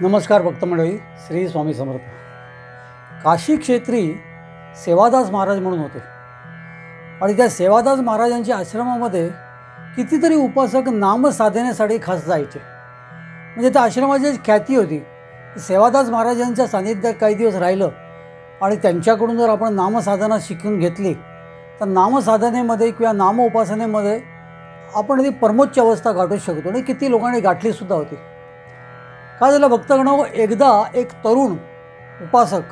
नमस्कार भक्त मंडळी, श्री स्वामी समर्थ. काशी क्षेत्री सेवादास महाराज म्हणून होते आणि त्या सेवादास महाराजांच्या आश्रमामध्ये कितीतरी उपासक नामसाधनेसाठी खास जायचे. म्हणजे त्या आश्रमाची ख्याती होती. सेवादास महाराजांच्या सानिध्यात काही दिवस राहिलं आणि त्यांच्याकडून जर आपण नामसाधना शिकून घेतली तर नामसाधनेमध्ये किंवा नाम उपासनेमध्ये आपण ती परमोच्च अवस्था गाठू शकतो. आणि किती लोकांनी गाठलीसुद्धा होती. काय झालं, भक्तगण, एकदा एक तरुण उपासक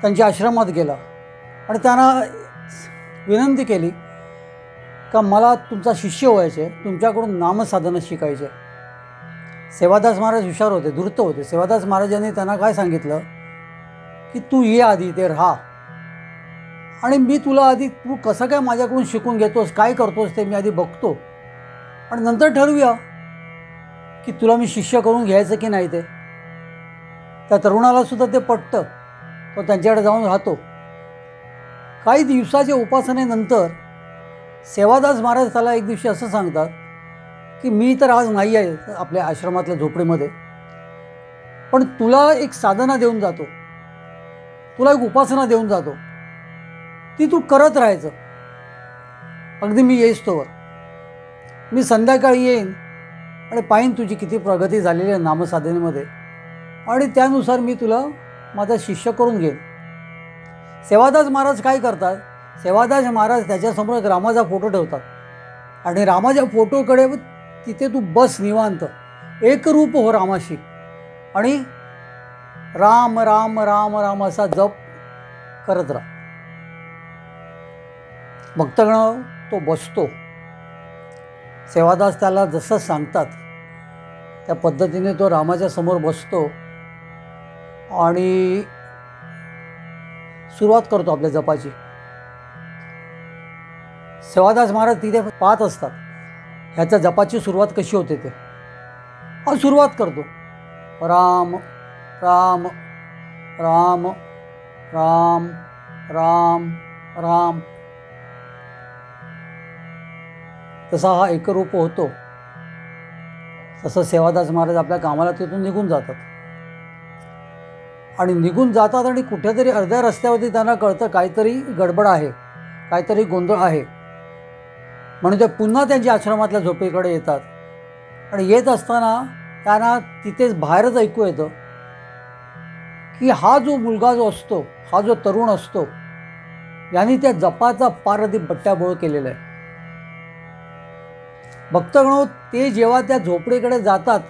त्यांच्या आश्रमात गेला आणि त्यांना विनंती केली का मला तुमचा शिष्य व्हायचे, तुमच्याकडून नामसाधना शिकायचे. सेवादास महाराज हुशार होते, धूर्त होते. सेवादास महाराजांनी त्यांना काय सांगितलं की तू ये आधी, ते राहा आणि मी तुला आधी तू कसं काय माझ्याकडून शिकून घेतोस, काय करतोस ते मी आधी बघतो आणि नंतर ठरवूया की तुला मी शिष्य करून घ्यायचं की नाही. ते त्या तरुणालासुद्धा ते पटतं. तो त्यांच्याकडे जाऊन राहतो. काही दिवसाच्या उपासनेनंतर सेवादास महाराज त्याला एक दिवशी असं सांगतात की मी तर आज नाही आहे आपल्या आश्रमातल्या झोपडीमध्ये, पण तुला एक साधना देऊन जातो, तुला एक उपासना देऊन जातो, ती तू करत राहायचं अगदी मी येईस्तोवर. मी संध्याकाळी येईन आणि पाहीन तुझी किती प्रगती झालेली आहे नामसाधनेमध्ये आणि त्यानुसार मी तुला माझा शिष्य करून घेईन. सेवादास महाराज काय करतात, सेवादास महाराज त्याच्यासमोर एक रामाचा फोटो ठेवतात आणि रामाच्या फोटोकडे तिथे तू बस निवांत, एकरूप हो रामाशी आणि राम राम राम राम असा जप करत राहा. भक्तगण, तो बसतो. सेवादास त्याला जसं सांगतात त्या पद्धतीने तो रामाच्या समोर बसतो आणि सुरुवात करतो आपल्या जपाची. सेवादास महाराज तिथे पाहत असतात ह्याच्या जपाची सुरुवात कशी होते ते. आणि सुरुवात करतो राम राम राम राम राम राम. तसा हा एकरूप होतो. तसं सेवादास महाराज आपल्या कामाला तिथून निघून जातात आणि निघून जातात आणि कुठेतरी अर्ध्या रस्त्यावरती त्यांना कळतं काहीतरी गडबड आहे, काहीतरी गोंधळ आहे. म्हणून ते पुन्हा त्यांच्या आश्रमातल्या झोपडीकडे येतात आणि येत असताना त्यांना तिथेच बाहेरच ऐकू येतं की हा जो मुलगा जो असतो, हा जो तरुण असतो, यांनी त्या जपाचा पार अगदी बट्ट्याबोळ केलेला आहे. भक्तगणो, ते जेव्हा त्या झोपडीकडे जातात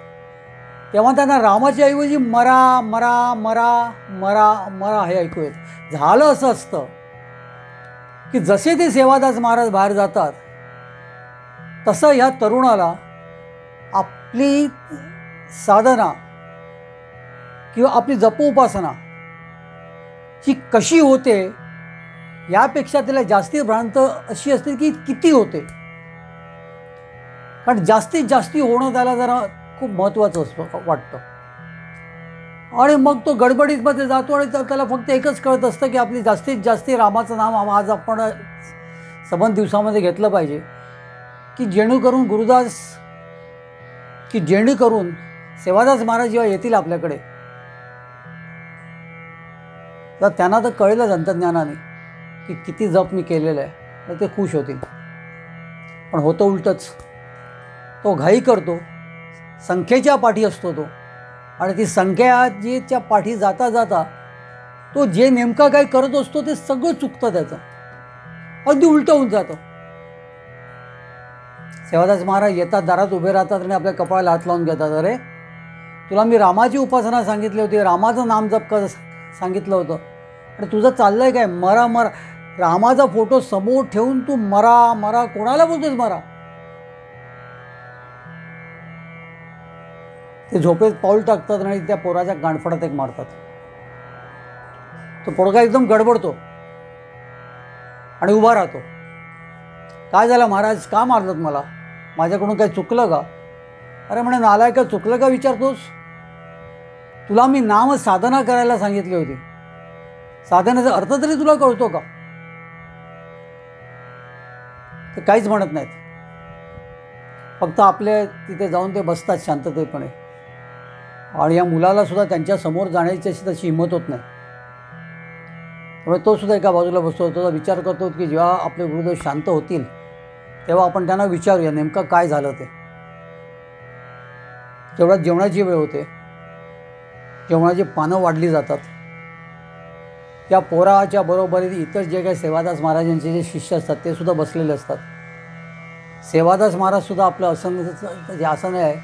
तेव्हा त्यांना रामाच्या ऐवजी मरा मरा मरा मरा मरा हे ऐकू येत. झालं असं असतं की जसे ते सेवादास महाराज बाहेर जातात तसं ह्या तरुणाला आपली साधना किंवा आपली जपोपासना ही कशी होते यापेक्षा त्याला जास्ती भ्रांत अशी असते की किती होते. कारण जास्तीत जास्ती होणं त्याला जरा खूप महत्त्वाचं वाटतं आणि मग तो गडबडीमध्ये जातो आणि त्याला फक्त एकच कळत असतं की आपली जास्तीत जास्त रामाचं नाम आज आपण सबंध दिवसामध्ये घेतलं पाहिजे की जेणेकरून सेवादास महाराज जेव्हा येतील आपल्याकडे तर त्यांना तर कळेलच अंतर्ज्ञानाने की किती जप मी केलेलं आहे, तर ते खुश होतील. पण होतं उलटंच. तो घाई करतो, संख्येच्या पाठी असतो तो आणि ती संख्याच्या पाठी जाता जाता तो जे नेमका काय करत असतो ते सगळं चुकतं, त्याचं अगदी उलटं होऊन जातं. सेवादास महाराज येतात, दारात उभे राहतात आणि आपल्या कपाळाला हात लावून घेतात. अरे, तुला मी रामाची उपासना सांगितली होती, रामाचं नाम जप कर सांगितलं होतं आणि तुझं चाललंय काय मरा मरा. रामाचा फोटो समोर ठेवून तू मरा मरा कोणाला बोलतोस मरा. ते झोपेत पाऊल टाकतात आणि त्या पोराच्या गांडफडात एक मारतात. तो पोरगा एकदम गडबडतो आणि उभा राहतो. काय झालं महाराज, का मारलं मला, माझ्याकडून काय चुकलं का. अरे म्हणे, नालायका, चुकलं का विचारतोस. तुला मी नाम साधना करायला सांगितली होती, साधनेचा अर्थ तरी तुला कळतो का. ते काहीच म्हणत नाहीत. फक्त आपले तिथे जाऊन ते बसतात शांततेपणे आणि या मुलाला सुद्धा त्यांच्या समोर जाण्याची अशी तशी हिंमत होत नाही. त्यामुळे तो सुद्धा एका बाजूला बसतो. तो विचार करतो की जेव्हा आपले गुरुदेव शांत होतील तेव्हा आपण त्यांना विचारूया नेमकं काय झालं ते. तेवढ्यात जेवणाची वेळ होते. जेवणाची पानं वाढली जातात. या पोराच्या बरोबरीत इतर जे काही सेवादास महाराजांचे जे शिष्य असतात ते सुद्धा बसलेले असतात. सेवादास महाराजसुद्धा आपलं जे आसन आहे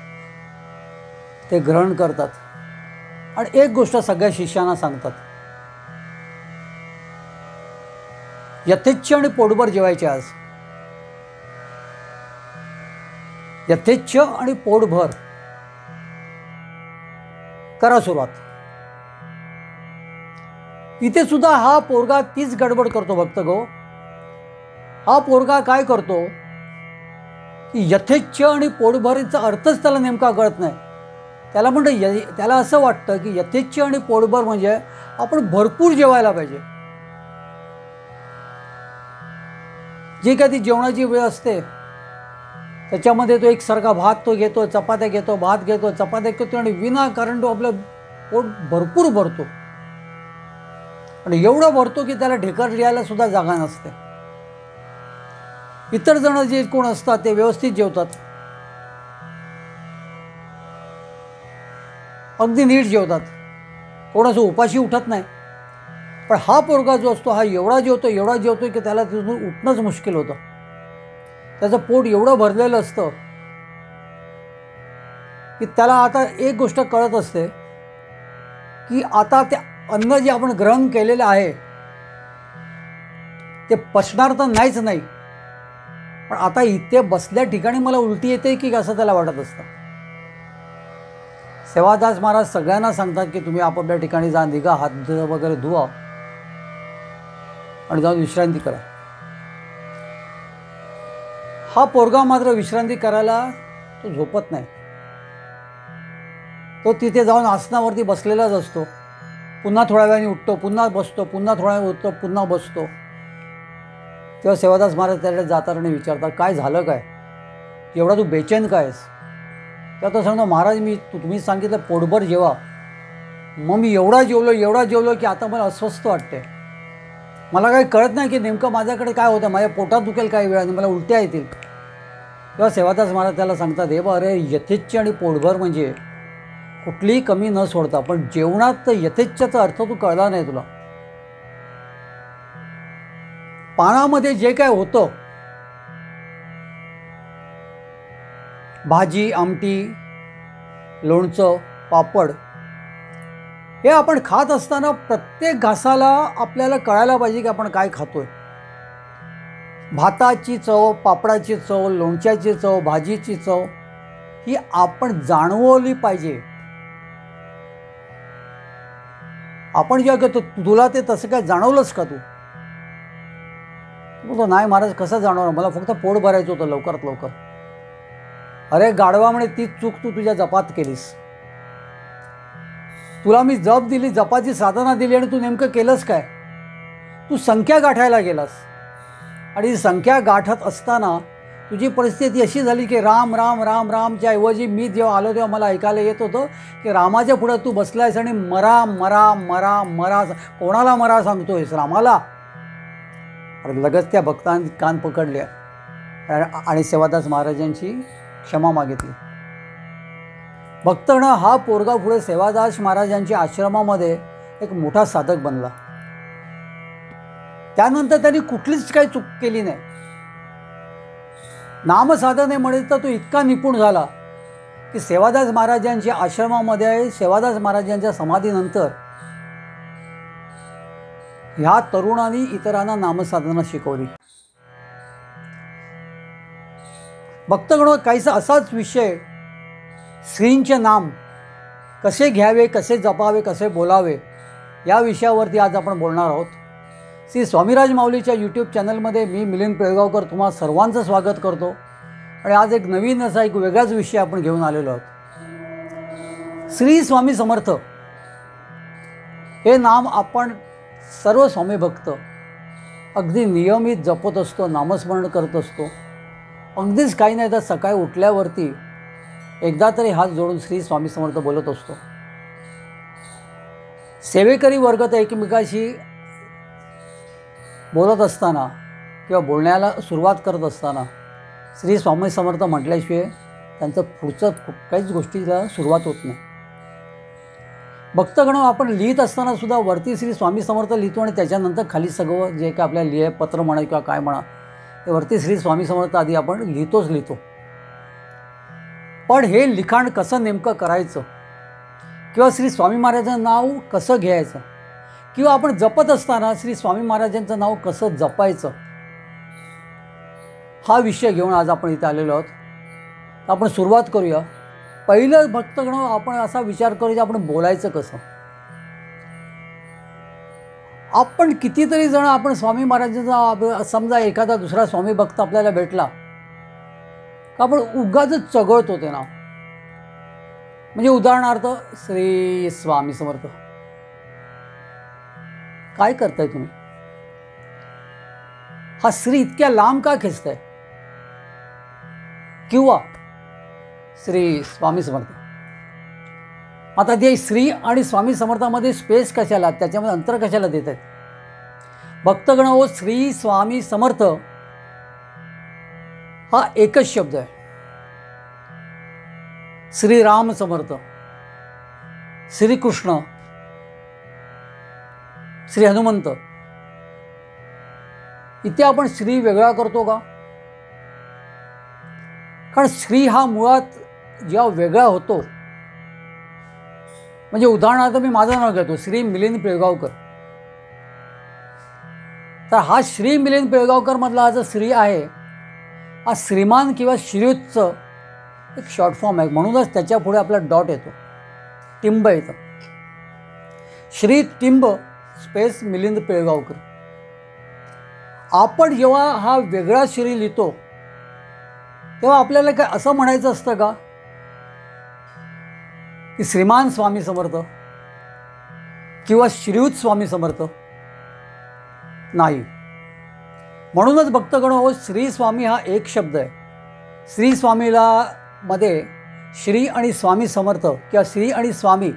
ते ग्रहण करतात आणि एक गोष्ट सगळ्या शिष्यांना सांगतात, यथेच्छ आणि पोटभर जेवायचे आज. यथेच्छ आणि पोटभर करा सुरुवात. इथे सुद्धा हा पोरगा तीच गडबड करतो भक्तगो. हा पोरगा काय करतो की यथेच्छ आणि पोटभरीचा अर्थच त्याला नेमका कळत नाही. त्याला म्हणतं त्याला असं वाटतं की यथेच्छ आणि पोटभर म्हणजे आपण भरपूर जेवायला पाहिजे. जी काही ती जेवणाची वेळ असते त्याच्यामध्ये तो एकसारखा भात तो घेतो, चपात्या घेतो, भात घेतो, चपात्या घेतो आणि विनाकारण तो आपलं पोट भरपूर भरतो. आणि एवढं भरतो की त्याला ढेकर लिहायला सुद्धा जागा नसते. इतर जण जे कोण असतात ते व्यवस्थित जेवतात, अगदी नीट जेवतात, कोणाचं उपाशी उठत नाही. पण हा पोरगा जो असतो हा एवढा जेवतो की त्याला तिथून उठणंच मुश्किल होतं. त्याचं पोट एवढं भरलेलं असतं की त्याला आता एक गोष्ट कळत असते की आता ते अन्न जे आपण ग्रहण केलेलं आहे ते पचणार तर नाहीच नाही, पण आता इथे बसल्या ठिकाणी मला उलटी येते की असं त्याला वाटत असतं. सेवादास महाराज सगळ्यांना सांगतात की तुम्ही आपापल्या ठिकाणी जा, निघा, हात वगैरे धुवा आणि जाऊन विश्रांती करा. हा पोरगा मात्र विश्रांती करायला तो झोपत नाही. तो तिथे जाऊन आसनावरती बसलेलाच असतो. पुन्हा थोड्या वेळाने उठतो, पुन्हा बसतो, पुन्हा थोड्या वेळाने उठतो, पुन्हा बसतो. तेव्हा सेवादास महाराज त्याकडे जातात आणि विचारतात, काय झालं काय, एवढा तू बेचैन काय आहेस? तेव्हा तो सांगतो, महाराज तुम्ही सांगितलं पोटभर जेवा. मग मी एवढा जेवलो की आता मला अस्वस्थ वाटते. मला काही कळत नाही की नेमकं माझ्याकडे काय होतं, माझ्या पोटात दुखेल काही वेळाने, मला उलट्या येतील. तेव्हा सेवादास महाराज त्याला सांगतात, हे बा अरे यथेच्छ आणि पोटभर म्हणजे कुठलीही कमी न सोडता, पण जेवणात तर यथेच्छचा अर्थ तू कळला नाही तुला. पानामध्ये जे काय होतं, भाजी, आमटी, लोणचं, पापड, हे आपण खात असताना प्रत्येक घासाला आपल्याला कळायला पाहिजे की आपण काय खातोय. भाताची चव, पापडाची चव, लोणच्याची चव, भाजीची चव ही आपण जाणवली पाहिजे. आपण जेव्हा घेतो, तुला ते तसं काय जाणवलंच का तू? बोलतो नाही महाराज, कसं जाणवणार, मला फक्त पोट भरायचं होतं लवकरात लवकर. अरे गाढवा म्हणे, तीच चूक तू तुझ्या जपात केलीस. तुला मी जप दिली, जपाची साधना दिली आणि तू नेमकं केलंस काय? तू संख्या गाठायला गेलास आणि संख्या गाठत असताना तुझी परिस्थिती अशी झाली की राम राम राम रामच्या ऐवजी मी जेव्हा आलो तेव्हा मला ऐकायला येत होतं की रामाच्या पुढे तू बसलायस आणि मरा मरा मरा मरा. कोणाला मरा सांगतोयस? रामाला. अरे लगेच त्या भक्तांनी कान पकडले आणि सेवादास महाराजांची क्षमा मागितली. भक्तगण, हा पोरगा पुढे सेवादास महाराजांच्या आश्रमामध्ये एक मोठा साधक बनला. त्यानंतर त्यांनी कुठलीच काही चूक केली नाही. नामसाधनेमुळे तर तो इतका निपुण झाला की सेवादास महाराजांच्या आश्रमामध्ये सेवादास महाराजांच्या समाधीनंतर ह्या तरुणांनी इतरांना नामसाधना शिकवली. भक्तगण, काहीसा असाच विषय श्रींचे नाम कसे घ्यावे, कसे जपावे, कसे बोलावे या विषयावरती आज आपण बोलणार आहोत. श्री स्वामीराज माऊलीच्या यूट्यूब चॅनलमध्ये मी मिलिंद पिळगावकर तुम्हा सर्वांचं स्वागत करतो. आणि आज एक नवीन असा एक वेगळाच विषय आपण घेऊन आलेलो आहोत. श्री स्वामी समर्थ हे नाम आपण सर्व स्वामी भक्त अगदी नियमित जपत असतो, नामस्मरण करत असतो. अगदीच काही नाही तर सकाळी उठल्यावरती एकदा तरी हात जोडून श्री स्वामी समर्थ बोलत असतो. सेवेकरी वर्ग तर एकमेकाशी बोलत असताना किंवा बोलण्याला सुरुवात करत असताना श्री स्वामी समर्थ म्हटल्याशिवाय त्यांचं पुढचं काहीच गोष्टीला सुरुवात होत नाही. भक्तगण आपण लिहित असताना सुद्धा वरती श्री स्वामी समर्थ लिहितो आणि त्याच्यानंतर खाली सगळं जे काय आपल्याला लिहाय पत्र म्हणा किंवा काय म्हणा ते वरती श्री स्वामी समर्थ आधी आपण लिहितो. पण हे लिखाण कसं नेमकं करायचं किंवा श्री स्वामी महाराजांचं नाव कसं घ्यायचं किंवा आपण जपत असताना श्री स्वामी महाराजांचं नाव कसं जपायचं हा विषय घेऊन आज आपण इथे आलेलो आहोत. आपण सुरुवात करूया. पहिलं भक्तगण आपण असा विचार करू की आपण बोलायचं कसं. आपण कितीतरी जण आपण स्वामी महाराजांचा समजा एखादा दुसरा स्वामी भक्त आपल्याला भेटला का आपण उगाचच चघळतो ते नाव. म्हणजे उदाहरणार्थ श्री स्वामी समर्थ. काय करताय तुम्ही? हा श्री इतक्या लांब का खेचताय? किंवा श्री स्वामी समर्थ. आता ते श्री आणि स्वामी समर्थामध्ये स्पेस कशाला, त्याच्यामध्ये अंतर कशाला देत आहेत? भक्तगण हो, श्री स्वामी समर्थ हा एकच शब्द आहे. श्रीराम समर्थ, श्रीकृष्ण, श्री हनुमंत इथे आपण श्री वेगळा करतो का? कारण श्री हा मुळात जेव्हा वेगळा होतो, म्हणजे उदाहरणार्थ मी माझं नाव घेतो श्री मिलिंद पिळगावकर, तर हा श्री मिलिंद पिळगावकर मधला हा जो श्री आहे हा श्रीमान किंवा श्रीयुतचं एक शॉर्ट फॉर्म आहे. म्हणूनच त्याच्या पुढे आपला डॉट येतो, टिंब येतं. श्री टिंब स्पेस मिलिंद पिळगावकर. आपण जेव्हा हा वेगळा श्री लिहितो तेव्हा आपल्याला काय असं म्हणायचं असतं का की श्रीमान स्वामी समर्थ किंवा श्रीयुत स्वामी समर्थ? नाही. म्हणूनच भक्तगण हो, श्री स्वामी हा एक शब्द आहे. श्री स्वामीला मध्ये श्री आणि स्वामी समर्थ किंवा श्री आणि स्वामी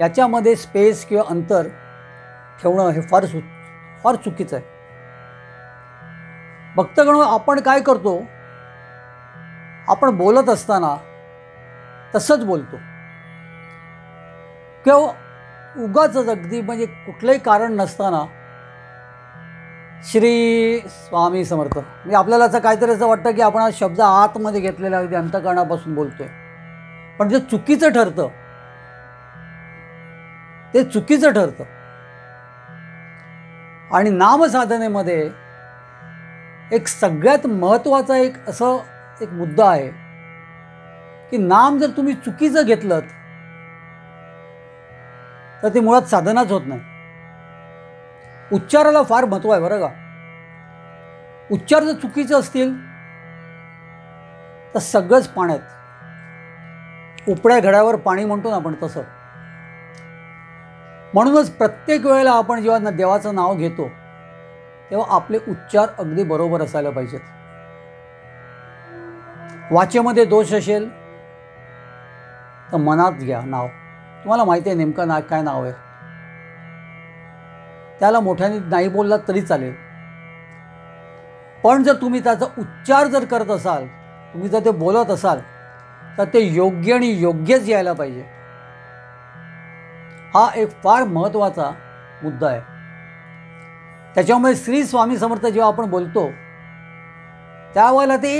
याच्यामध्ये स्पेस किंवा अंतर ठेवणं हे फार चुकीचं आहे. भक्तगण, आपण काय करतो, आपण बोलत असताना तसंच बोलतो किंवा उगाचच अगदी म्हणजे कुठलंही कारण नसताना श्री स्वामी समर्थ म्हणजे आपल्याला असं काहीतरी असं वाटतं की आपण हा शब्द आतमध्ये घेतलेला अगदी अंतःकरणापासून बोलतोय. पण जे चुकीचं ठरतं ते चुकीचं ठरतं. आणि नामसाधनेमध्ये एक सगळ्यात महत्त्वाचा एक मुद्दा आहे की नाम जर तुम्ही चुकीचं घेतलं तर ते मुळात साधनाच होत नाही. उच्चाराला फार महत्त्व आहे बरं का. उच्चार जर चुकीचे असतील तर सगळंच पाण्यात, उपड्या घड्यावर पाणी म्हणतो ना आपण तसं. म्हणूनच प्रत्येक वेळेला आपण जेव्हा देवाचं नाव घेतो तेव्हा आपले उच्चार अगदी बरोबर असायला पाहिजेत. वाचेमध्ये दोष असेल तर मनात घ्या नाव. तुम्हाला माहिती आहे नेमकं काय नाव आहे, त्याला मोठ्याने नाही बोललात तरी चालेल. पण जर तुम्ही त्याचा उच्चार जर करत असाल, तुम्ही जर ते बोलत असाल तर ते योग्य आणि योग्यच यायला पाहिजे. हा एक फार महत्त्वाचा मुद्दा आहे. त्याच्यामुळे श्री स्वामी समर्थ जेव्हा आपण बोलतो त्यावेळेला ते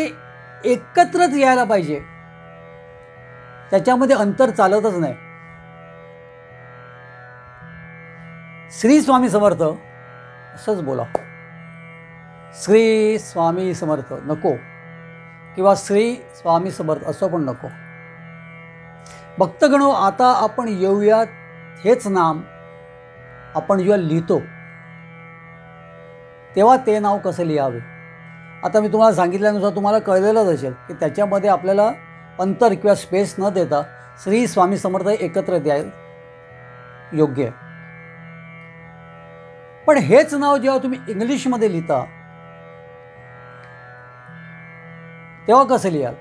एकत्रच यायला पाहिजे, त्याच्यामध्ये अंतर चालतच नाही. श्री स्वामी समर्थ असंच बोला, श्री स्वामी समर्थ नको, किंवा श्री स्वामी समर्थ असं पण नको. भक्तगणो, आता आपण येऊयात हेच नाम आपण जेव्हा लिहितो तेव्हा ते नाव कसं लिहावे. आता मी तुम्हाला सांगितल्यानुसार तुम्हाला कळलेलंच असेल की त्याच्यामध्ये आपल्याला अंतर किंवा स्पेस न देता श्री स्वामी समर्थ एकत्र द्यायला योग्य आहे. पण हेच नाव जेव्हा तुम्ही इंग्लिशमध्ये लिहिता तेव्हा कसं लिहाल?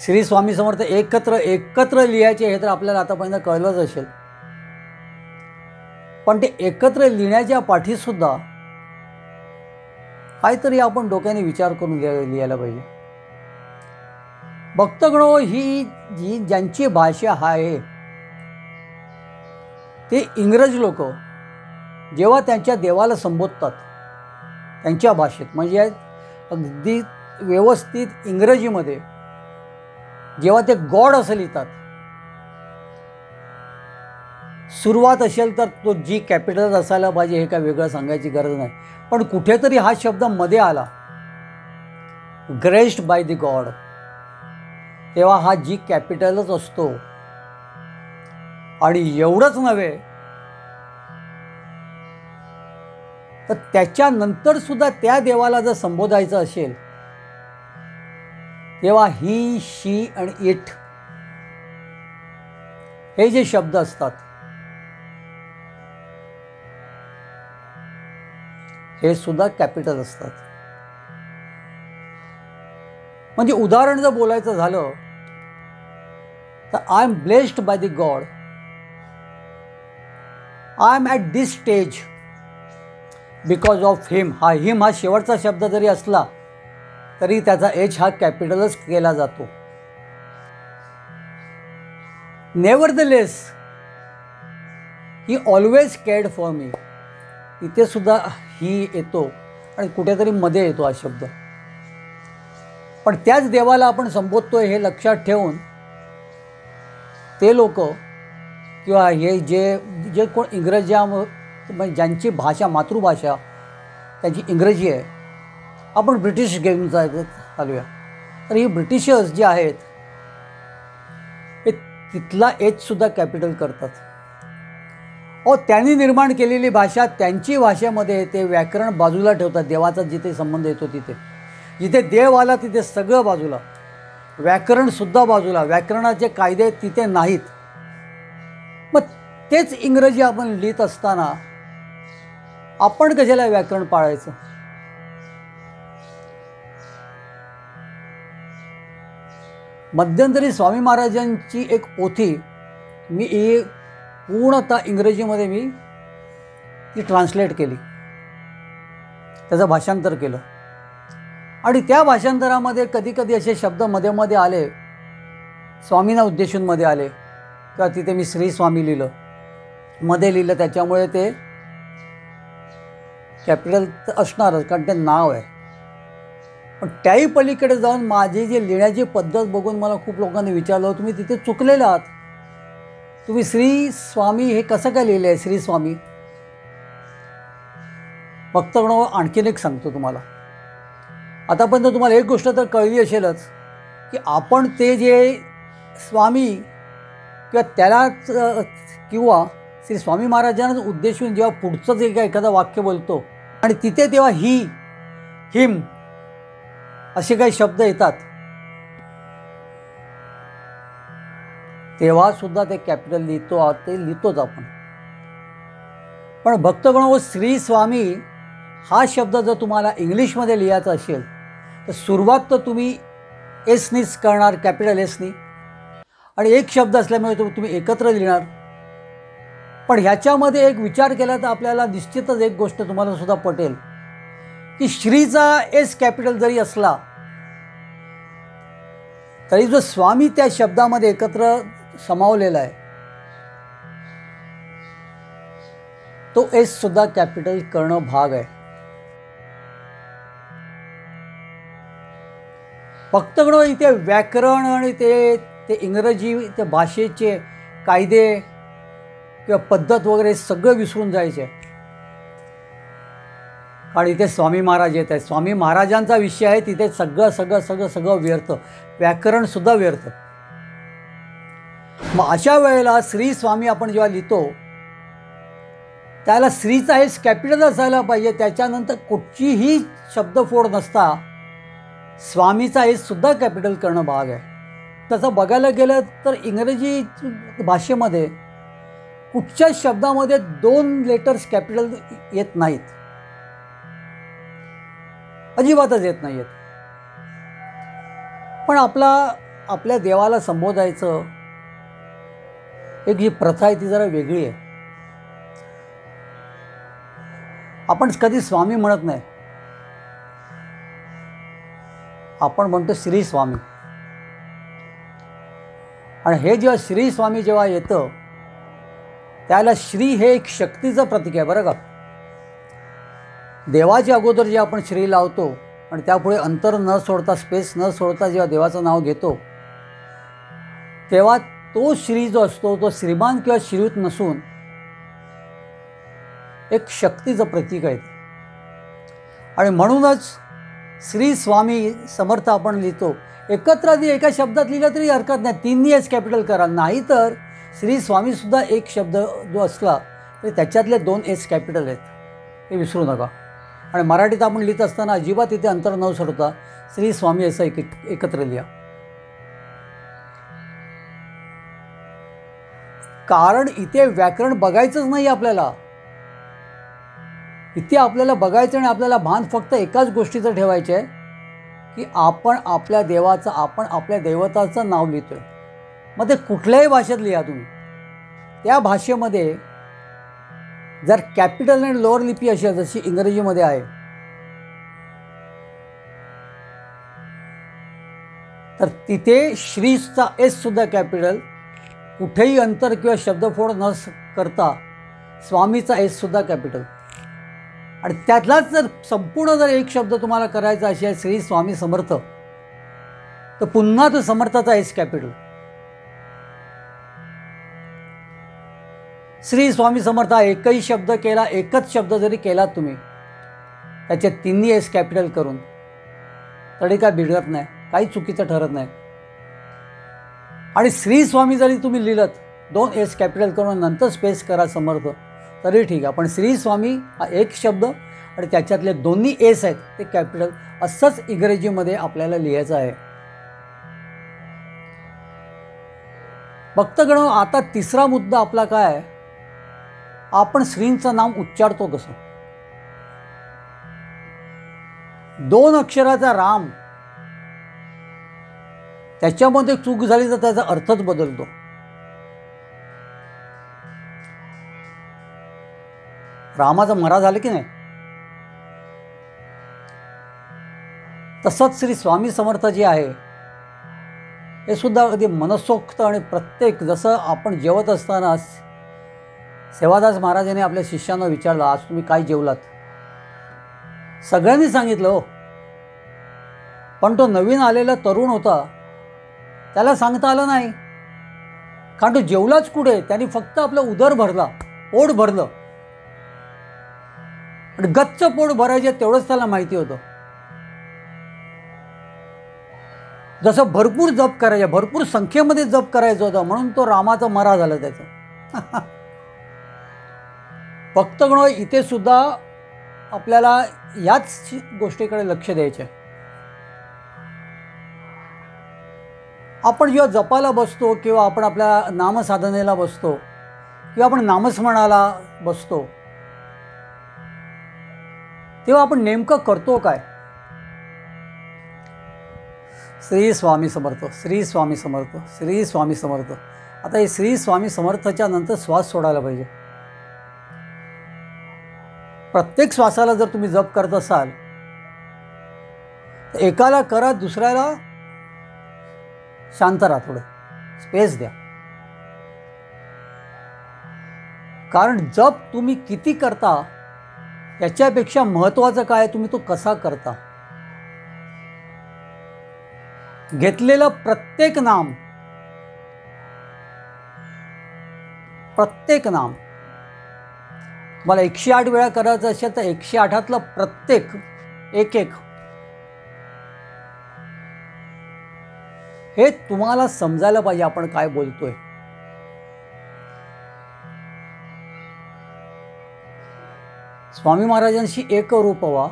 श्री स्वामी समर्थ एकत्र एकत्र लिहायचे हे तर आपल्याला आतापर्यंत कळलंच असेल, पण ते एकत्र लिहिण्याच्या पाठीसुद्धा काहीतरी आपण डोक्याने विचार करून लिहायला पाहिजे. भक्तगणो, ही ज्यांची भाषा आहे ते इंग्रज लोक जेव्हा त्यांच्या देवाला संबोधतात त्यांच्या भाषेत, म्हणजे अगदी व्यवस्थित इंग्रजीमध्ये जेव्हा ते गॉड असं लिहितात, सुरुवात असेल तर तो जी कॅपिटल असायला पाहिजे हे काय वेगळं सांगायची गरज नाही, पण कुठेतरी हा शब्द मध्ये आला, ग्रेस्ड बाय द गॉड, तेव्हा हा जी कॅपिटलच असतो. आणि एवढंच नव्हे तर त्याच्यानंतर सुद्धा त्या देवाला जर संबोधायचं असेल तेव्हा ही, शी आणि इट हे जे शब्द असतात हे सुद्धा कॅपिटल असतात. म्हणजे उदाहरण जर बोलायचं झालं तर I am blessed by the god, I am at this stage because of him. हा हिम हा शेवटचा शब्द जरी असला तरी त्याचा एच हा कॅपिटलच केला जातो. Nevertheless he always cared for me, इथे सुद्धा ही येतो आणि कुठेतरी मध्ये येतो हा शब्द. पण त्याच देवाला आपण संबोधतोय हे लक्षात ठेवून ते लोक किंवा हे जे कोण म्हणजे ज्यांची भाषा मातृभाषा त्यांची इंग्रजी आहे, आपण ब्रिटिश घेऊन जायचं चालूया, तर ही ब्रिटिशर्स जे आहेत हे तिथला एचसुद्धा कॅपिटल करतात. त्यांनी निर्माण केलेली भाषा त्यांची भाषेमध्ये ते व्याकरण बाजूला ठेवतात. देवाचा जिथे संबंध येतो तिथे, जिथे देव आला तिथे सगळं बाजूला, व्याकरणसुद्धा बाजूला, व्याकरणाचे कायदे तिथे नाहीत. मग तेच इंग्रजी आपण लिहित असताना आपण कशाला व्याकरण पाळायचं? मध्यंतरी स्वामी महाराजांची एक पोथी मी पूर्णतः इंग्रजीमध्ये मी ती ट्रान्सलेट केली, त्याचं भाषांतर केलं. आणि त्या भाषांतरामध्ये कधी कधी असे शब्द मध्ये मध्ये आले, स्वामींना उद्देशून मध्ये आले, किंवा तिथे मी श्री स्वामी लिहिलं, मध्ये लिहिलं, त्याच्यामुळे ते कॅपिटल असणारच कारण ते नाव आहे. पण त्याही पलीकडे जाऊन माझी जी लिहिण्याची पद्धत बघून मला खूप लोकांनी विचारलं, तुम्ही तिथे चुकलेला आहात, तुम्ही श्री स्वामी हे कसं काय लिहिलं आहे श्री स्वामी? भक्तगणो, आणखीन एक सांगतो तुम्हाला. आतापर्यंत तुम्हाला एक गोष्ट तर कळली असेलच की आपण ते जे स्वामी किंवा त्यालाच किंवा श्री स्वामी महाराजांनाच उद्देशून जेव्हा पुढचं जे काही एखादं वाक्य बोलतो आणि तिथे तेव्हा ही, हिम असे काही शब्द येतात, तेव्हा सुद्धा ते कॅपिटल लिहितोच आपण. पण भक्तगणो, श्री स्वामी हा शब्द जर तुम्हाला इंग्लिशमध्ये लिहायचा असेल तर सुरुवात तर तुम्ही एसनीच करणार, कॅपिटल एसनी, आणि एक शब्द असल्यामुळे तुम्ही एकत्र लिहिणार. पण ह्याच्यामध्ये एक विचार केला तर आपल्याला निश्चितच एक गोष्ट तुम्हाला सुद्धा पटेल की श्रीचा एस कॅपिटल जरी असला तरी जो स्वामी त्या शब्दामध्ये एकत्र समावलेला आहे तो एस सुद्धा कॅपिटल करणं भाग आहे. भक्तगणो, इथे व्याकरण आणि ते इंग्रजी त्या भाषेचे कायदे किंवा पद्धत वगैरे सगळं विसरून जायचे, कारण इथे स्वामी महाराज येत आहेत. स्वामी महाराजांचा विषय आहे, तिथे सगळं व्यर्थ, व्याकरणसुद्धा व्यर्थ. मग अशा वेळेला श्री स्वामी आपण जेव्हा लिहितो त्याला श्रीचा हेच कॅपिटल असायला पाहिजे, त्याच्यानंतर कुठचीही शब्दफोड नसता स्वामीचा हेच सुद्धा कॅपिटल करणं भाग आहे. तसं बघायला गेलं तर इंग्रजी भाषेमध्ये कुठच्याच शब्दामध्ये 2 लेटर्स कॅपिटल येत नाहीत, अजिबातच येत नाहीत. पण आपल्या देवाला संबोधायचं एक जी प्रथा आहे ती जरा वेगळी आहे. आपण कधी स्वामी म्हणत नाही, आपण म्हणतो श्री स्वामी. आणि हे जेव्हा श्री स्वामी जेव्हा येतं त्याला श्री हे एक शक्तीचं प्रतीक आहे बरं का. देवाच्या अगोदर जे आपण श्री लावतो आणि त्यापुढे अंतर न सोडता, स्पेस न सोडता जेव्हा देवाचं नाव घेतो तेव्हा तो श्री जो असतो तो श्रीमान किंवा श्रीयुत नसून एक शक्तीचं प्रतीक आहे. आणि म्हणूनच श्री स्वामी समर्थ आपण लिहितो. एकत्र आधी एका शब्दात लिहिलं तरी हरकत नाही, तिन्ही एस कॅपिटल करा. नाहीतर श्री स्वामीसुद्धा एक शब्द जो असला तरी त्याच्यातले 2 एस कॅपिटल आहेत, हे विसरू नका. आणि मराठीत आपण लिहित असताना अजिबात इथे अंतर न सोडता श्री स्वामी असं एकत्र लिहा. कारण इथे व्याकरण बघायचंच नाही आपल्याला. इथे आपल्याला बघायचं आणि आपल्याला भान फक्त एकाच गोष्टीचं ठेवायचं आहे की आपण आपल्या देवाचं, आपण आपल्या दैवताचं नाव लिहितोय. मग ते कुठल्याही भाषेत लिहा तुम्ही. त्या भाषेमध्ये जर कॅपिटल आणि लोअर लिपी असेल जशी इंग्रजीमध्ये आहे तर तिथे श्रीचा एस सुद्धा कॅपिटल, कुठेही अंतर किंवा शब्दफोड न करता स्वामीचा एस सुद्धा कॅपिटल. आणि त्यातलाच जर संपूर्ण जर एक शब्द तुम्हाला करायचा असेल श्री स्वामी समर्थ तर पुन्हा तो समर्थाचा एस कॅपिटल. श्री स्वामी समर्थ हा एकही शब्द केला, एकच शब्द जरी केलात तुम्ही त्याचे तिन्ही एस कॅपिटल करून तरी काय बिघडत नाही, काही चुकीचं ठरत नाही. आणि श्री स्वामी जरी तुम्ही लिहिलत 2 एस कॅपिटल करून नंतर स्पेस करा समर्थ तरी ठीक आहे. पण श्री स्वामी हा एक शब्द आणि त्याच्यातले दोन्ही एस आहेत ते कॅपिटल असंच इंग्रजीमध्ये आपल्याला लिहायचं आहे. भक्तगण, आता तिसरा मुद्दा आपला काय आहे, आपण श्रींचं नाम उच्चारतो कसं. 2 अक्षराचा राम त्याच्यामध्ये चूक झाली तर त्याचा अर्थच बदलतो. रामाचा मरा झाला की नाही. तसंच श्री स्वामी समर्थ जे आहे हे सुद्धा अगदी मनसोक्त आणि प्रत्येक, जसं आपण जेवत असताना सेवादास महाराजांनी आपल्या शिष्यांना विचारलं आज तुम्ही काय जेवलात. सगळ्यांनी सांगितलं हो, पण तो नवीन आलेला तरुण होता त्याला सांगता आलं नाही. कारण तो जेवलाच कुठे, त्यांनी फक्त आपलं उदर भरला, पोट भरलं. आणि गच्च पोट भरायचे तेवढंच त्याला माहिती होतं. जसं भरपूर जप करायचं, भरपूर संख्येमध्ये जप करायचं होतं म्हणून तो रामाचा मरा झाला त्याचा. भक्तगण, इथे सुद्धा आपल्याला याच गोष्टीकडे लक्ष द्यायचे. आपण जेव्हा जपाला बसतो किंवा आपण आपल्या नामसाधनेला बसतो किंवा आपण नामस्मरणाला बसतो तेव्हा आपण नेमकं करतो काय. श्री स्वामी समर्थ, श्री स्वामी समर्थ, श्री स्वामी समर्थ. आता हे श्री स्वामी समर्थच्या नंतर श्वास सोडायला पाहिजे. प्रत्येक श्वासाला जर तुम्ही जप करत असाल तर एकाला करा, दुसऱ्याला शांत राहा, थोडं स्पेस द्या. कारण जप तुम्ही किती करता याच्यापेक्षा महत्त्वाचं काय तुम्ही तो कसा करता. घेतलेलं प्रत्येक नाम तुम्हाला 108 वेळा करायचं असेल तर 108तलं प्रत्येक एक हे तुम्हाला समजायला पाहिजे आपण काय बोलतोय. स्वामी महाराजांशी एक रूप व्हा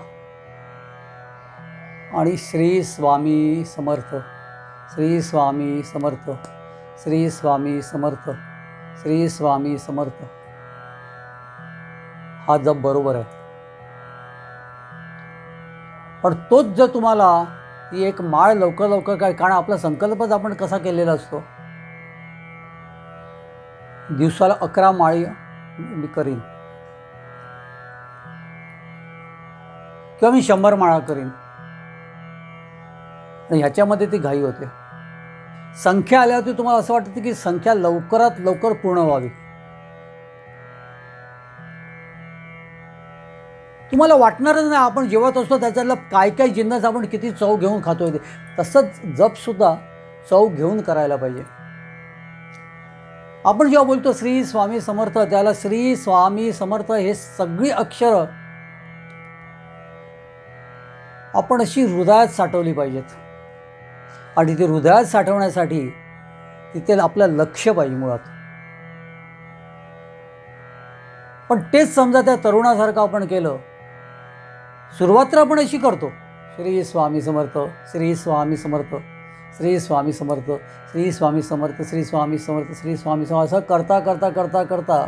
आणि श्री स्वामी समर्थ, श्री स्वामी समर्थ, श्री स्वामी समर्थ, श्री स्वामी समर्थ हा जप बरोबर आहे. पण तोच जर तुम्हाला ती एक माळ लवकर लवकर काय, कारण आपला संकल्पच आपण कसा केलेला असतो, दिवसाला 11 माळी मी करीन किंवा मी 100 माळा करीन, ह्याच्यामध्ये ती घाई होते. संख्या आल्यावरती तुम्हाला असं वाटतं की संख्या लवकरात लवकर पूर्ण व्हावी. तुम्हाला वाटणारच नाही आपण जेवत असतो त्याच्यातला काय काय जिन्नस आपण किती चव घेऊन खातोय ते. तसंच जपसुद्धा चव घेऊन करायला पाहिजे. आपण जेव्हा बोलतो श्री स्वामी समर्थ, त्याला श्री स्वामी समर्थ हे सगळी अक्षरं आपण अशी हृदयात साठवली पाहिजेत. आणि ती हृदयात साठवण्यासाठी तिथे आपलं लक्ष पाहिजे मुळात. पण तेच समजा त्या तरुणासारखं आपण केलं, सुरुवात तर आपण अशी करतो, श्री स्वामी समर्थ, श्री स्वामी समर्थ, श्री स्वामी समर्थ, श्री स्वामी समर्थ, श्री स्वामी समर्थ, श्री स्वामी समर्थ, असं करता करता करता करता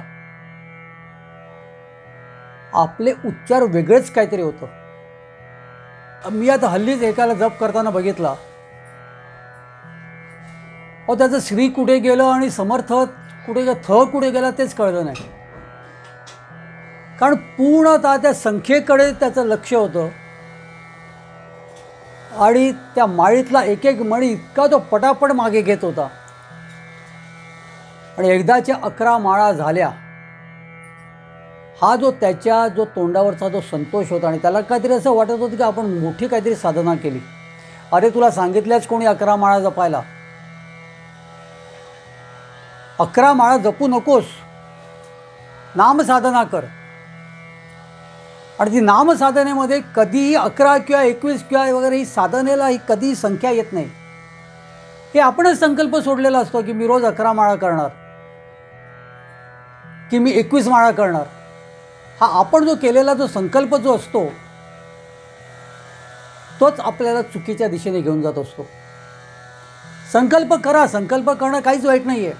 आपले उच्चार वेगळेच काहीतरी होतं. मी आता हल्लीच एकाला जप करताना बघितला, त्याचं श्री कुठे गेलं आणि समर्थ कुठे गेलं, थ कुठे गेला तेच कळलं नाही. कारण पूर्णतः त्या संख्येकडे त्याचं लक्ष होतं आणि त्या माळीतला एक एक मणी इतका तो पटापट मागे घेत होता. आणि एकदाच्या 11 माळा झाल्या, हा जो त्याच्या जो तोंडावरचा जो संतोष होता आणि त्याला काहीतरी असं वाटत होतं की आपण मोठी काहीतरी साधना केली. अरे तुला सांगितल्याच कोणी 11 माळा जपायला? 11 माळा जपू नकोस, नामसाधना कर. आणि ती नामसाधनेमध्ये कधीही 11 किंवा 21 किंवा वगैरे ही साधनेला ही कधीही संख्या येत नाही. हे आपणच संकल्प सोडलेला असतो की मी रोज 11 माळा करणार, की मी 21 माळा करणार. हा आपण जो केलेला जो संकल्प जो असतो तोच आपल्याला चुकीच्या दिशेने घेऊन जात असतो. संकल्प करा, संकल्प करणं काहीच वाईट नाही आहे,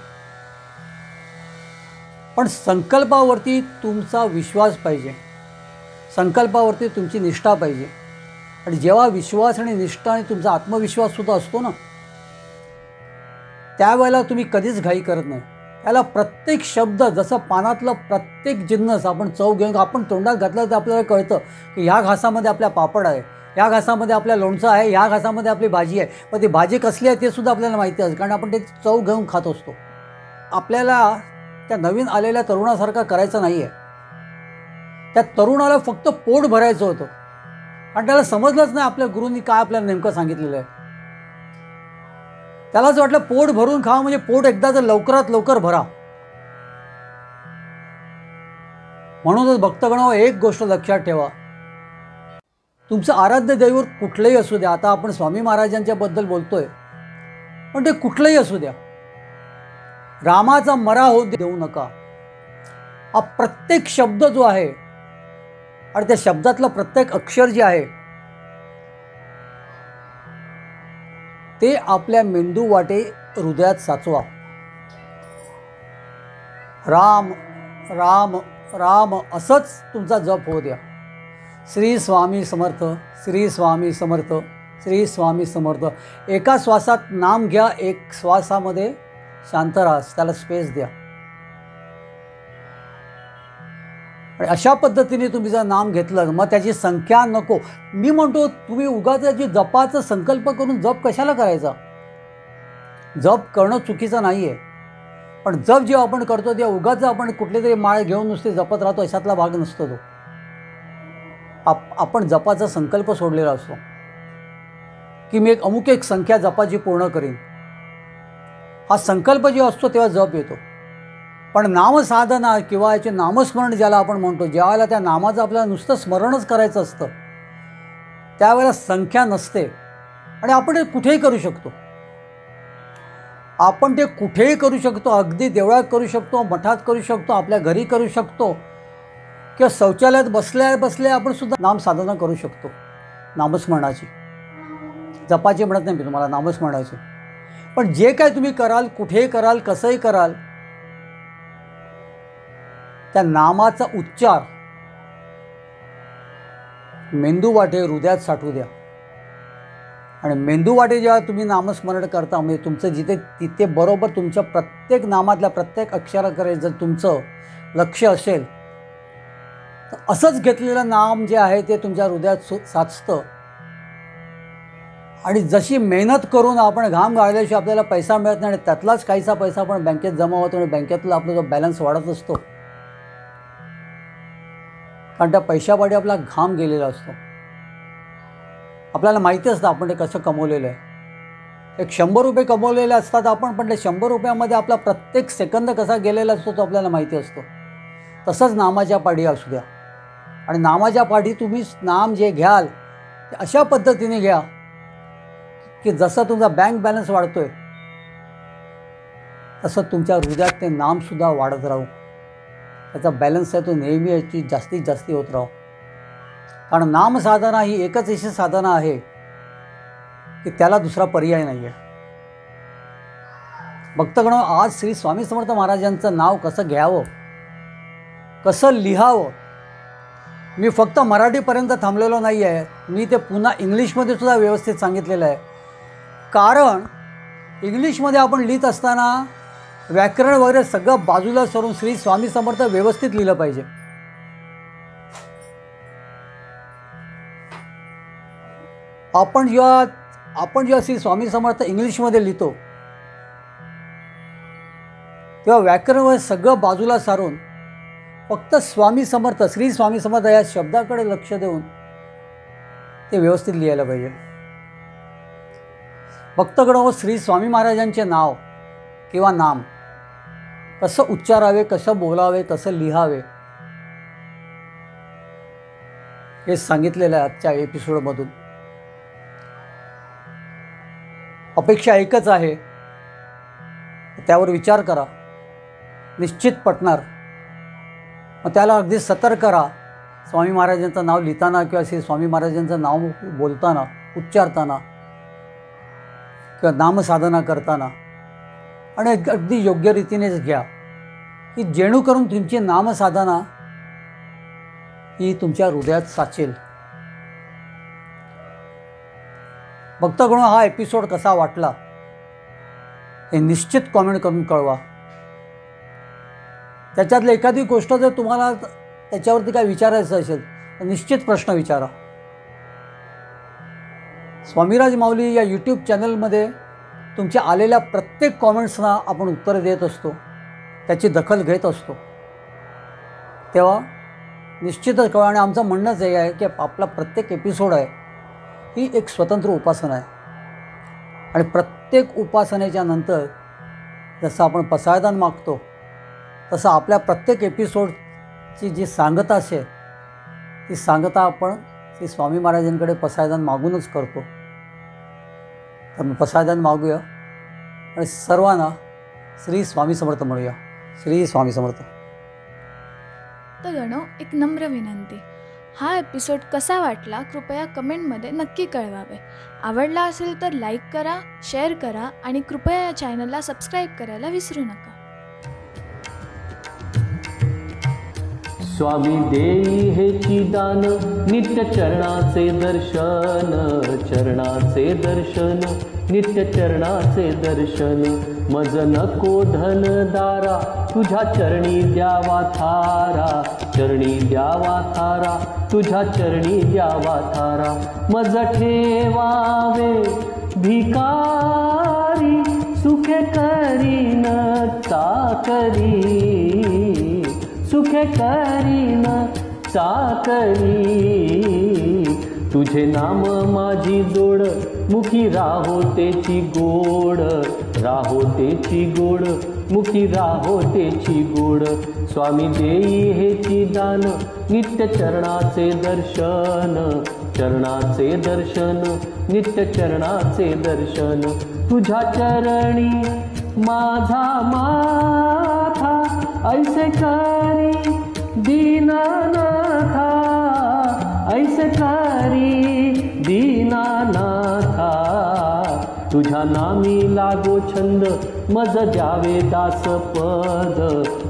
पण संकल्पावरती तुमचा विश्वास पाहिजे, संकल्पावरती तुमची निष्ठा पाहिजे. आणि जेव्हा विश्वास आणि निष्ठा आणि तुमचा आत्मविश्वाससुद्धा असतो ना, त्यावेळेला तुम्ही कधीच घाई करत नाही. त्याला प्रत्येक शब्द, जसं पानातलं प्रत्येक जिन्नस आपण चव घेऊन आपण तोंडात घातलं तर आपल्याला कळतं की ह्या घासामध्ये आपल्या पापड आहे, ह्या घासामध्ये आपल्या लोणचं आहे, ह्या घासामध्ये आपली भाजी आहे. पण ती भाजी कसली आहे ते सुद्धा आपल्याला माहिती असतं, कारण आपण ते चव घेऊन खात असतो. आपल्याला त्या नवीन आलेल्या तरुणासारखा करायचं नाही आहे. त्या तरुणाला फक्त पोट भरायचं होतं, कारण त्याला समजलंच नाही आपल्या गुरूंनी काय आपल्याला नेमकं सांगितलेलं आहे. त्यालाच वाटलं पोट भरून खावं, म्हणजे पोट एकदा जर लवकरात लवकर भरा. म्हणूनच भक्तगणो, एक गोष्ट लक्षात ठेवा, तुमचं आराध्य दैवत कुठलंही असू द्या. आता आपण स्वामी महाराजांच्या बद्दल बोलतोय, पण ते कुठलंही असू द्या, रामाचा मरा होऊ देऊ नका. हा प्रत्येक शब्द जो आहे आणि त्या शब्दातलं प्रत्येक अक्षर जे आहे ते आपल्या मेंदू वाटे हृदयात साचवा. राम राम राम असंच तुमचा जप होऊ द्या. श्री स्वामी समर्थ, श्री स्वामी समर्थ, श्री स्वामी समर्थ. एका श्वासात नाम घ्या, एक श्वासामध्ये शांत राहा, त्याला स्पेस द्या. आणि अशा पद्धतीने तुम्ही जर नाम घेतलं, मग त्याची संख्या नको. मी म्हणतो तुम्ही उगाच त्याची जपाचा संकल्प करून जप कशाला करायचा? जप करणं चुकीचं नाही आहे, पण जप जेव्हा आपण करतो तेव्हा उगाच आपण कुठले तरी माळ घेऊन नुसते जपत राहतो, अशातला भाग नसतो तो. आपण जपाचा संकल्प सोडलेला असतो की मी अमुक एक संख्या जपाची पूर्ण करीन. हा संकल्प जेव्हा असतो तेव्हा जप येतो. पण नामसाधना किंवा याचे नामस्मरण ज्याला आपण म्हणतो, ज्यावेळेला त्या नामाचं आपल्याला नुसतं स्मरणच करायचं असतं, त्यावेळेला संख्या नसते आणि आपण ते कुठेही करू शकतो. आपण ते कुठेही करू शकतो, अगदी देवळात करू शकतो, मठात करू शकतो, आपल्या घरी करू शकतो, किंवा शौचालयात बसल्या बसल्या आपण सुद्धा नामसाधना करू शकतो. नामस्मरणाची, जपाची म्हणत नाही मी तुम्हाला, नामस्मरणाची. पण जे काय तुम्ही कराल, कुठेही कराल, कसंही कराल, त्या नामाचा उच्चार मेंदू वाटे हृदयात साठवू द्या. आणि मेंदूवाटे जेव्हा तुम्ही नामस्मरण करता म्हणजे तुमचं जिथे तिथे बरोबर तुमच्या प्रत्येक नामातल्या प्रत्येक अक्षराकडे जर तुमचं लक्ष असेल तर असंच घेतलेलं नाम जे आहे ते तुमच्या हृदयात साचतं. आणि जशी मेहनत करून आपण घाम गाळल्याशिवाय आपल्याला पैसा मिळत नाही आणि त्यातलाच काहीसा पैसा आपण बँकेत जमा होतो आणि बँकेतला आपला जो बॅलन्स वाढत असतो कारण त्या पैशापाठी आपला घाम गेलेला असतो. आपल्याला माहिती असतं आपण ते कसं कमवलेलं आहे. एक 100 रुपये कमवलेले असतात आपण पण ते 100 रुपयामध्ये आपला प्रत्येक सेकंद कसा गेलेला असतो तो आपल्याला माहिती असतो. तसंच नामाच्या पाठी असू द्या आणि नामाच्या पाठी तुम्ही नाम जे घ्याल ते अशा पद्धतीने घ्या की जसं तुमचा बँक बॅलन्स वाढतोय तसं तुमच्या हृदयात ते नामसुद्धा वाढत राहू. त्याचा बॅलन्स आहे तो नेहमी याची जास्तीत जास्ती होत राहू. कारण नामसाधना ही एकच अशी साधना आहे की त्याला दुसरा पर्याय नाही आहे. भक्तगण, आज श्री स्वामी समर्थ महाराजांचं नाव कसं घ्यावं, कसं लिहावं, मी फक्त मराठीपर्यंत थांबलेलो नाही आहे. मी ते पुन्हा इंग्लिशमध्ये सुद्धा व्यवस्थित सांगितलेलं आहे. कारण इंग्लिशमध्ये आपण लिहित असताना व्याकरण वगैरे सगळं बाजूला सोडून श्री स्वामी समर्थ व्यवस्थित लिहिलं पाहिजे. आपण जेव्हा श्री स्वामी समर्थ इंग्लिशमध्ये लिहितो तेव्हा व्याकरण वगैरे सगळं बाजूला सारून फक्त स्वामी समर्थ, श्री स्वामी समर्थ या शब्दाकडे लक्ष देऊन ते व्यवस्थित लिहायला पाहिजे. भक्तगण, श्री स्वामी महाराजांचे नाव किंवा नाम कसं उच्चारावे, कसं बोलावे, कसं लिहावे हे सांगितलेलं आहे आजच्या एपिसोडमधून. अपेक्षा एकच आहे, त्यावर विचार करा, निश्चित पटणार. मग त्याला अगदी सतर्क करा. स्वामी महाराजांचं नाव लिहिताना किंवा श्री स्वामी महाराजांचं नाव बोलताना, उच्चारताना किंवा नामसाधना करताना आणि अगदी योग्य रीतीनेच घ्या की जेणेकरून तुमची नामसाधना ही तुमच्या हृदयात साचेल. भक्तगण, हा एपिसोड कसा वाटला हे निश्चित कॉमेंट करून कळवा. त्याच्यातली एखादी गोष्ट जर तुम्हाला त्याच्यावरती काय विचारायचं असेल तर निश्चित प्रश्न विचारा. स्वामीराज माऊली या यूट्यूब चॅनलमध्ये तुमच्या आलेल्या प्रत्येक कॉमेंट्सना आपण उत्तरं देत असतो, त्याची दखल घेत असतो. तेव्हा निश्चितच कळवा. आणि आमचं म्हणणंच हे आहे की आपला प्रत्येक एपिसोड आहे ही एक स्वतंत्र उपासना आहे आणि प्रत्येक उपासनेच्या नंतर जसं आपण पसायदान मागतो तसं आपल्या प्रत्येक एपिसोडची जी सांगता असेल ती सांगता आपण श्री स्वामी महाराजांकडे पसायदान मागूनच करतो. तर मग पसायदान मागूया आणि सर्वांना श्री स्वामी समर्थ म्हणूया. श्री स्वामी समर्थ. तर गणो, एक नम्र विनंती, हा एपिसोड कसा वाटला कृपया कमेंटमध्ये नक्की कळवावे. आवडला असेल तर लाईक करा, शेअर करा आणि कृपया या चॅनलला सबस्क्राईब करायला विसरू नका. स्वामी देई हेची दान, नित्य चरणाचे दर्शन, चरणाचे दर्शन, नित्य चरणाचे दर्शन. मज नको धन दारा, तुझ्या चरणी द्यावा थारा, चरणी द्यावा थारा, तुझ्या चरणी द्यावा थारा. मज ठेवावे भिकारी, सुखे करीन चाकरी, सुखे करीन चाकरी. तुझे नाम माझी जोड, मुखी राहो तेची गोड, राहो तेची गोड, मुखी राहो तेची गोड. स्वामी देई हेची दान, नित्य चरणाचे दर्शन, चरणाचे दर्शन, नित्य चरणाचे दर्शन. तुझ्या चरणी माझा माथा, ऐसे करी दीनानाथा, ऐसे करी दीनानाथा. तुझ्या नामी लागो छंद, मज द्यावे दासपद,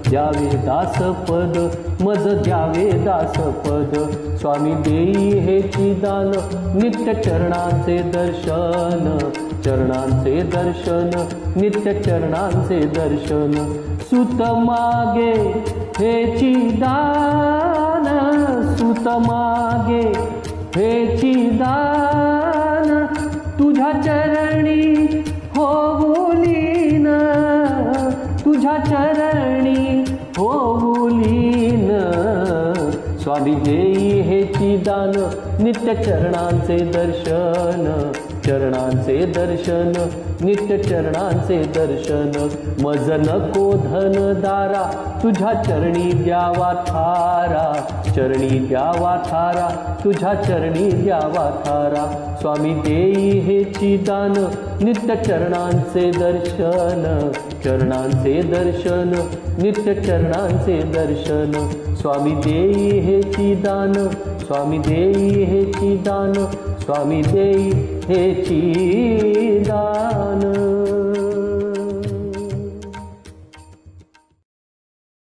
द्यावे दासपद, मज द्यावे दासपद. स्वामी देई हेची दान, नित्य चरणांचे दर्शन, चरणांचे दर्शन, नित्य चरणांचे दर्शन. सुत मागे हेची दान, सुत मागे हेची दान, तुझ्या चरणी होऊलीन, तुझ्या चरणी होऊलीन. स्वामी देई हेची दान, नित्य चरणांचे दर्शन, चरणांचे दर्शन, नित्य चरणांचे दर्शन. मज नको धन दारा, तुझ्या चरणी द्यावा थारा, चरणी द्यावा थारा, तुझ्या चरणी द्यावा थारा. स्वामी देई हेची दान, नित्य चरणांचे दर्शन, चरणांचे दर्शन, नित्य चरणांचे दर्शन. स्वामी देई हेची दान, स्वामी देई हेची दान, स्वामी देई हेची दान.